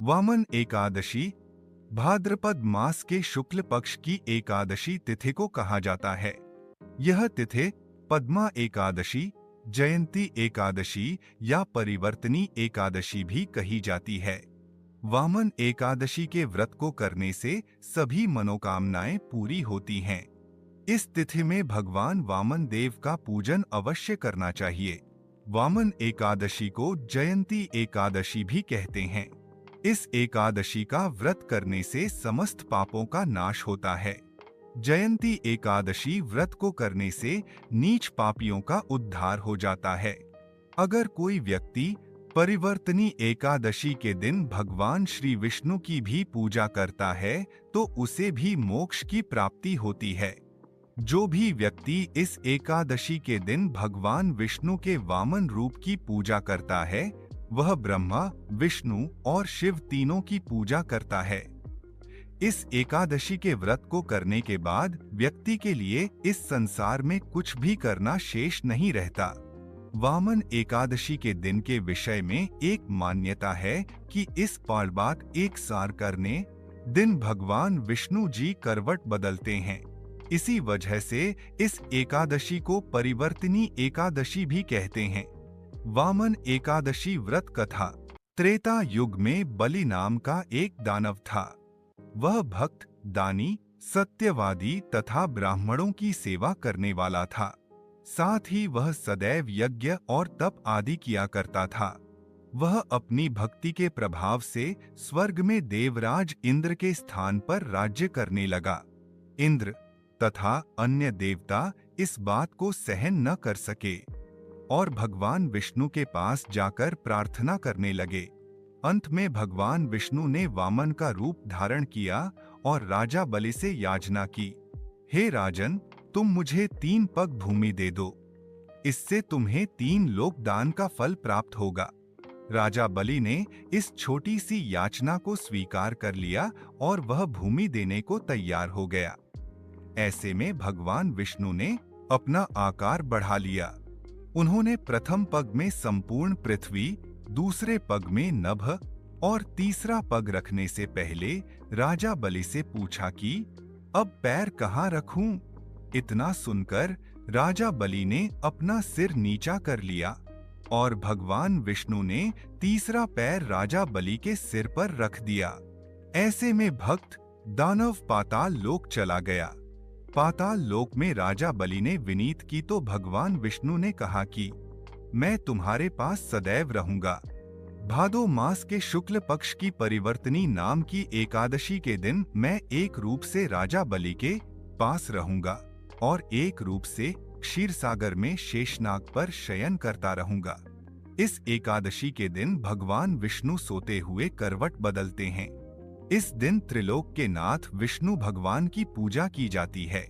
वामन एकादशी भाद्रपद मास के शुक्ल पक्ष की एकादशी तिथि को कहा जाता है। यह तिथि पद्मा एकादशी, जयंती एकादशी या परिवर्तनी एकादशी भी कही जाती है। वामन एकादशी के व्रत को करने से सभी मनोकामनाएं पूरी होती हैं। इस तिथि में भगवान वामन देव का पूजन अवश्य करना चाहिए। वामन एकादशी को जयंती एकादशी भी कहते हैं। इस एकादशी का व्रत करने से समस्त पापों का नाश होता है। जयंती एकादशी व्रत को करने से नीच पापियों का उद्धार हो जाता है। अगर कोई व्यक्ति परिवर्तनी एकादशी के दिन भगवान श्री विष्णु की भी पूजा करता है तो उसे भी मोक्ष की प्राप्ति होती है। जो भी व्यक्ति इस एकादशी के दिन भगवान विष्णु के वामन रूप की पूजा करता है वह ब्रह्मा, विष्णु और शिव तीनों की पूजा करता है। इस एकादशी के व्रत को करने के बाद व्यक्ति के लिए इस संसार में कुछ भी करना शेष नहीं रहता। वामन एकादशी के दिन के विषय में एक मान्यता है कि इस पालबात एक सार करने दिन भगवान विष्णु जी करवट बदलते हैं। इसी वजह से इस एकादशी को परिवर्तनी एकादशी भी कहते हैं। वामन एकादशी व्रत कथा। त्रेता युग में बलि नाम का एक दानव था। वह भक्त, दानी, सत्यवादी तथा ब्राह्मणों की सेवा करने वाला था। साथ ही वह सदैव यज्ञ और तप आदि किया करता था। वह अपनी भक्ति के प्रभाव से स्वर्ग में देवराज इंद्र के स्थान पर राज्य करने लगा। इंद्र तथा अन्य देवता इस बात को सहन न कर सके और भगवान विष्णु के पास जाकर प्रार्थना करने लगे। अंत में भगवान विष्णु ने वामन का रूप धारण किया और राजा बलि से याचना की, हे राजन, तुम मुझे 3 पग भूमि दे दो। इससे तुम्हें 3 लोक दान का फल प्राप्त होगा। राजा बलि ने इस छोटी सी याचना को स्वीकार कर लिया और वह भूमि देने को तैयार हो गया। ऐसे में भगवान विष्णु ने अपना आकार बढ़ा लिया। उन्होंने प्रथम पग में संपूर्ण पृथ्वी, दूसरे पग में नभ और तीसरा पग रखने से पहले राजा बलि से पूछा कि अब पैर कहाँ रखूं? इतना सुनकर राजा बलि ने अपना सिर नीचा कर लिया और भगवान विष्णु ने तीसरा पैर राजा बलि के सिर पर रख दिया। ऐसे में भक्त दानव पाताल लोक चला गया। पाताल लोक में राजा बलि ने विनीत की तो भगवान विष्णु ने कहा कि मैं तुम्हारे पास सदैव रहूंगा। भादो मास के शुक्ल पक्ष की परिवर्तनी नाम की एकादशी के दिन मैं एक रूप से राजा बलि के पास रहूंगा और एक रूप से क्षीर सागर में शेषनाग पर शयन करता रहूंगा। इस एकादशी के दिन भगवान विष्णु सोते हुए करवट बदलते हैं। इस दिन त्रिलोक के नाथ विष्णु भगवान की पूजा की जाती है।